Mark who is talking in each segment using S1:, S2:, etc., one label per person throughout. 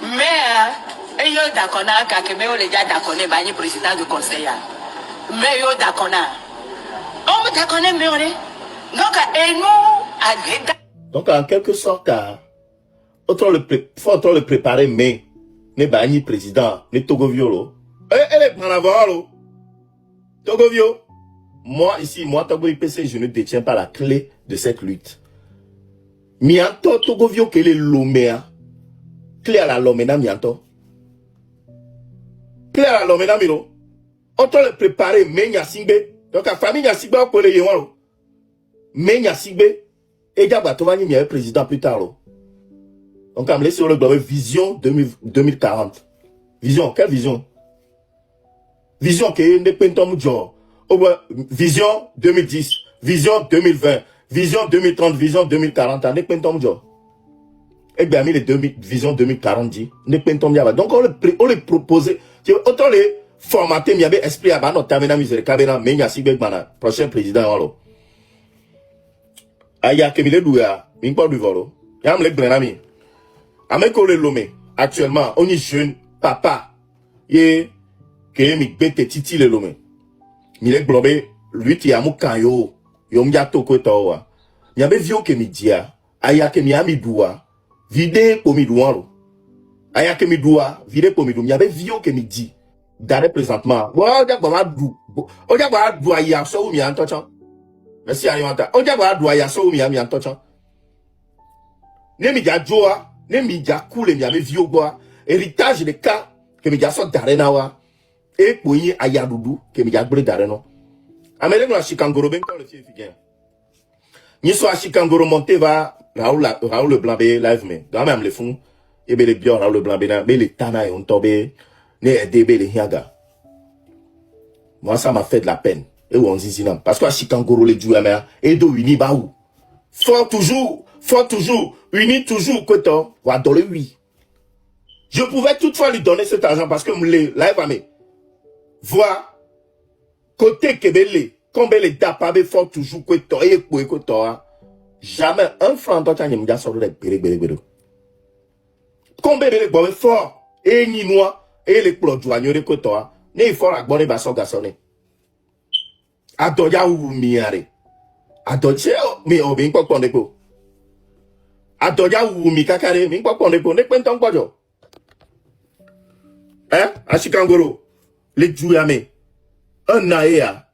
S1: Mais, yo d'accord, mais on est déjà d'accord, mais président du conseil. Mais yo d'accord. On me d'accord, mais on est. Donc, et nous,
S2: donc, en quelque sorte, faut le préparer, mais, ne bani président, ne Togovio, elle est en avant, Togovio. Moi, ici, Togo IPC, je ne détiens pas la clé de cette lutte. Mianto, Togovio, quel est l'Oméa? Clé à la Lomena, Mianto. Clé à la Lomena, Miro. On doit le préparer, mais Nyasingbe. Donc, la famille Nyasingbe, on peut le dire. Mais Nyasingbe, et Gabatovani, il y a un président plus tard. Donc, on me laisse sur le globe Vision 2040. Vision, quelle vision? Vision qui est indépendante du genre. Vision 2010, Vision 2020, Vision 2030, Vision 2040, indépendant du genre. Et bien, les Vision 2040 dit, donc, on les propose, autant les formater, il y avait esprit à Bano, Tamena Miséricabena, mais il y a si bien prochain président. Aya Kemile Douya, il parle du volo. Yam le Brenami. Ameko le Lomé, actuellement, on est jeune, papa, et que mi bête titi le Lomé. Mile globé, lui qui a mou kanyo, yom ya toko tawa. Yabe vio ke mi dia, aya ke mi ami doua, vide po mi douan. Aya ke mi doua, vide po mi douan. Yabe vio ke mi di, dare présentement. Wa oja ba dou. Oja ba dou aya so mi antochan. Merci Arianta. Oja ba dou aya so mi antochan. Ne mi dia joa, ne mi dia coule mi yabe vio boa. Héritage de cas que mi dia so dare na wa. Et pour y aya doudou que mi dia bre dare no. Amele no Chikangoro ben ko le fie figien. Ni so Chikangoro monté va Raoul Blanc live me. Dans même le fond et be le bio Raoul Blanc na be le tana et on tombé ne DB le hiaga. Moi ça m'a fait de la peine et on dit non parce que Chikangoro le du mer et do uni ba ou. Fort toujours, uni toujours que toi va dans le oui. Je pouvais toutefois lui donner cet argent parce que me le live amé. Voir côté Kebele, comme les tapabe fort toujours que toi et que toi. Jamais un franc d'autre n'y a sorti de béré. Comme les bonnes fort et ni noir et les plots joigneux que toi. N'est fort à bonne basson garçonné. Adoya ou miare. Adoche mais au bien quoi qu'on est beau. Adoya ou mi kakare, mi quoi qu'on est beau, n'est pas un temps quoi. Hein, à Chikangoro. Les Djouyame, un naïa,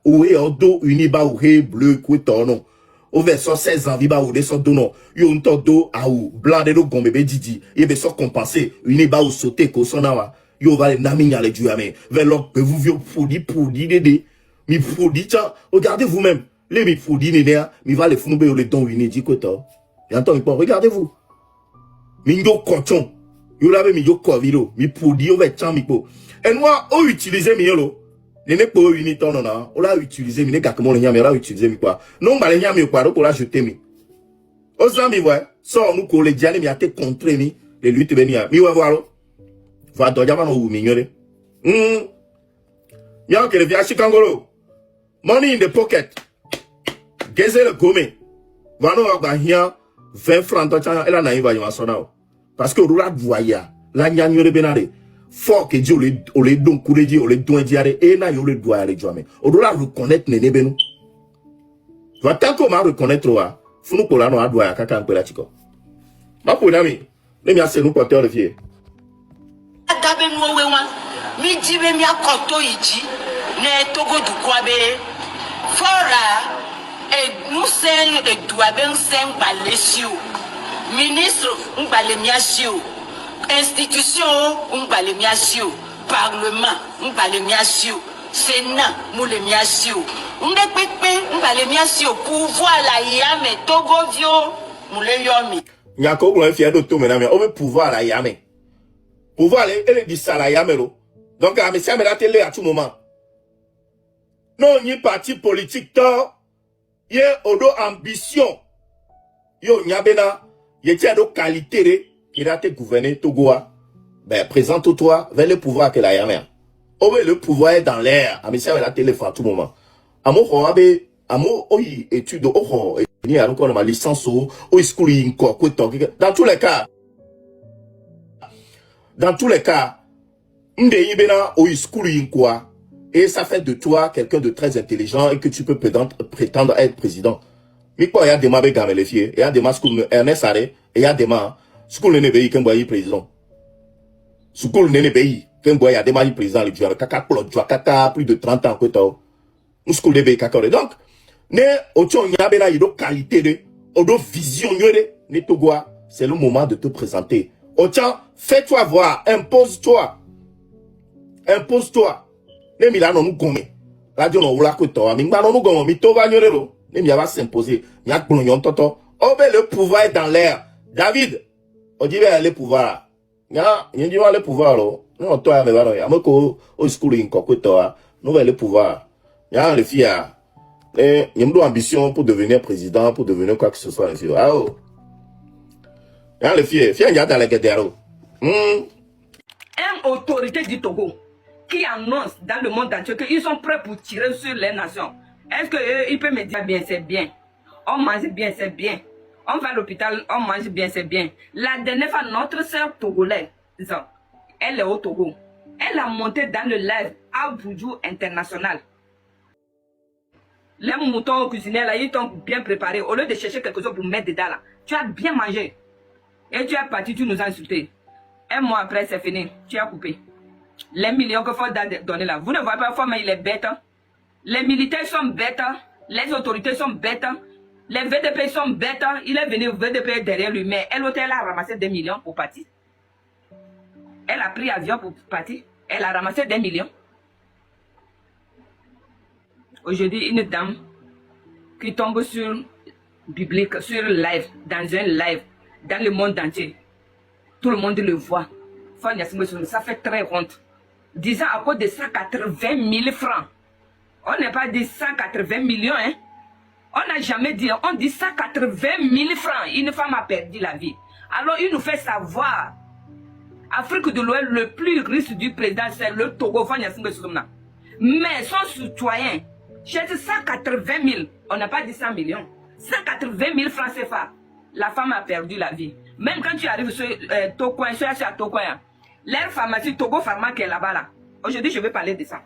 S2: où est un dos uniba ou he bleu couton, au verso 16 ans, viba ou des sortes de non, yon todo à ou, blanc de l'eau gombe didi, et be so compensé, uniba ou sauté ko sonawa, yo va les naminya les Djouyame, vers l'autre, vous vieux poudi, dédé, mi poudi, tiens, regardez vous-même, les mi poudi, nénéa, mi va les founoube ou les dons unédi koto, y'entend, regardez-vous, mingo coton. Yo l'avez mis yo kovilo, mi poudi yo vetan mi po. Et moi, on utilise mi yolo. N'est pas uni ton non, on l'a utilisé mi ne kakemo le nyame, on l'a utilisé mi quoi. Non ba le nyame quoi, pour la jeter mi. Ozan mi ouais, so nous collégiens mi a été contre mi, les luttes venir. Mi ouais voir. Va doja va no mi nyore. Yo que le via Chikangoro. Money in the pocket. Geze le gome. Va no ba hia 20 francs docha ela na iba yo asona. Parce que l'on voya, la nyanyore benare, fort que Dieu on les don courédi, on les don diare, et na yo le doit aller jamais. On doit reconnaître nene benu. Va tant qu'on m'a reconnaître wa, funu kola no adwa ya kaka mpela chiko. Ma pour nami, ne mi ase nous porter le vieux.
S1: Adabe no wewa, mi jibe mi akoto iji, ne togo du kwabe. Fora, et nous sen et douaben sen balesio. Ministre, on va les miasio. Institution, on va les miasio. Parlement, on va les miasio. Sénat, on les miasio. On est pépé, on va les miasio. Pouvoir la yame, Togovio, on les yomi.
S2: Nyako, on est fier de tout, mesdames. On veut pouvoir la yame. Pouvoir, elle est dit ça la yame. Donc, à monsieur, mais la télé à tout moment. Non, il y a parti politique, il y a ambition. Yo, nyabena. Il y a des qualités qui a été gouverné Togoa. Ben, présente-toi vers le pouvoir que la yame. Oh, le pouvoir est dans l'air. Ah, mais ça, la téléphone à tout moment. Amo, étude, il y a encore ma licence, school, dans tous les cas. dans tous les cas, et ça fait de toi quelqu'un de très intelligent et que tu peux prétendre être président. Mais quoi, il y a des mains avec les filles, il y a des mains school Ernest Aré, et il y a des mains school n'est pays qu'un boyer président. School n'est pays qu'un boyer a des mains président, les joueurs, kaka, plus de 30 ans que toi. School n'est pays kaka. Donc, ne, autant il y a bien une qualité de, une vision de, Togoa, c'est le moment de te présenter. Autant, fais-toi voir, impose-toi. Impose-toi. Ne mila non nous gomme. Radio non oula ko to. Mi ngba non nous gomme. Mi to va nyorero. Ne mi va s'imposer. Mi a glonyon toto. Oh ben le pouvoir est dans l'air. David. On dit ben le pouvoir. Ya, y dit le pouvoir lo. Non to ya me va no ya. Moko o school in ko to. Nous le pouvoir. Ya les filles. Eh, y a ambition pour devenir président, pour devenir quoi que ce soit. Ah oh. Ya les filles, filles y a dans les guerres.
S3: Une autorité du Togo qui annonce dans le monde entier qu'ils sont prêts pour tirer sur les nations. Est-ce qu'il peut me dire bien, c'est bien. On mange bien, c'est bien. On va à l'hôpital, on mange bien, c'est bien. La dernière fois, notre sœur togolaise, elle est au Togo. Elle a monté dans le live à Boudjou International. Les moutons cuisinés là, ils t'ont bien préparé. Au lieu de chercher quelque chose pour mettre dedans là, tu as bien mangé. Et tu es parti, tu nous as insulté. Un mois après, c'est fini. Tu as coupé. Les millions qu'il faut donner là. Vous ne voyez pas, mais il est bête. Les militaires sont bêtes. Les autorités sont bêtes. Les VDP sont bêtes. Il est venu VDP derrière lui. Mais elle a ramassé des millions pour partir. Elle a pris avion pour partir. Elle a ramassé des millions. Aujourd'hui, une dame qui tombe sur biblique, sur live, dans un live, dans le monde entier. Tout le monde le voit. Ça fait très honte. Disant à cause de 180 000 francs. On n'est pas dit 180 millions, hein. On n'a jamais dit, on dit 180 000 francs. Une femme a perdu la vie. Alors il nous fait savoir. Afrique de l'Ouest, le plus riche du président, c'est le Togo. Mais son citoyen, cherche 180 000. On n'a pas dit 100 millions. 180 000 francs CFA. La femme a perdu la vie. Même quand tu arrives sur Tokoin, sur Tokoin, l'air pharmacie Togo Pharma qui est là-bas là. Aujourd'hui, je vais parler de ça.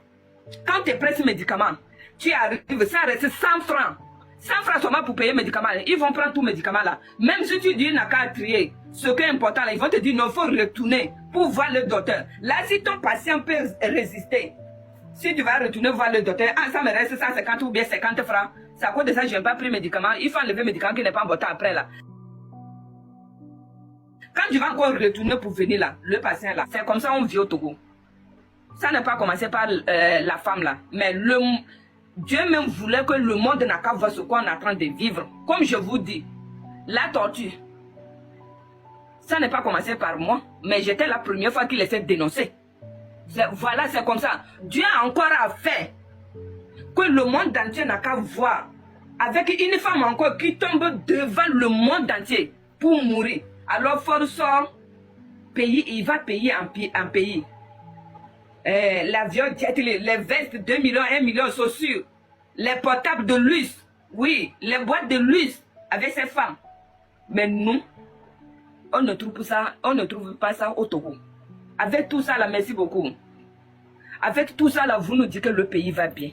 S3: Quand tu presses médicaments, tu arrives, ça reste 100 francs. 100 francs seulement pour payer médicaments. Ils vont prendre tout médicament là. Même si tu dis n'a qu'à trier, ce qui est important là, ils vont te dire non, il faut retourner pour voir le docteur. Là, si ton patient peut résister, si tu vas retourner voir le docteur, ah, ça me reste 150 ou bien 50 francs. C'est à cause de ça que je n'ai pas pris médicament. Il faut enlever le médicament qui n'est pas important après là. Quand tu vas encore retourner pour venir là, le patient là, c'est comme ça on vit au Togo. Ça n'a pas commencé par la femme là, mais Dieu même voulait que le monde n'a qu'à voir ce qu'on est en train de vivre. Comme je vous dis, la torture, ça n'est pas commencé par moi, mais j'étais la première fois qu'il essaie de dénoncer. Voilà, c'est comme ça. Dieu a encore à faire que le monde entier n'a qu'à voir. Avec une femme encore qui tombe devant le monde entier pour mourir. Alors, force pays, il va payer en pays. L'avion, les vestes, 2 millions, 1 million, sont sûrs. Les portables de luxe, oui, les boîtes de luxe avec ces femmes. Mais nous, on ne trouve pas ça au Togo. Avec tout ça, là, merci beaucoup. Avec tout ça, là, vous nous dites que le pays va bien.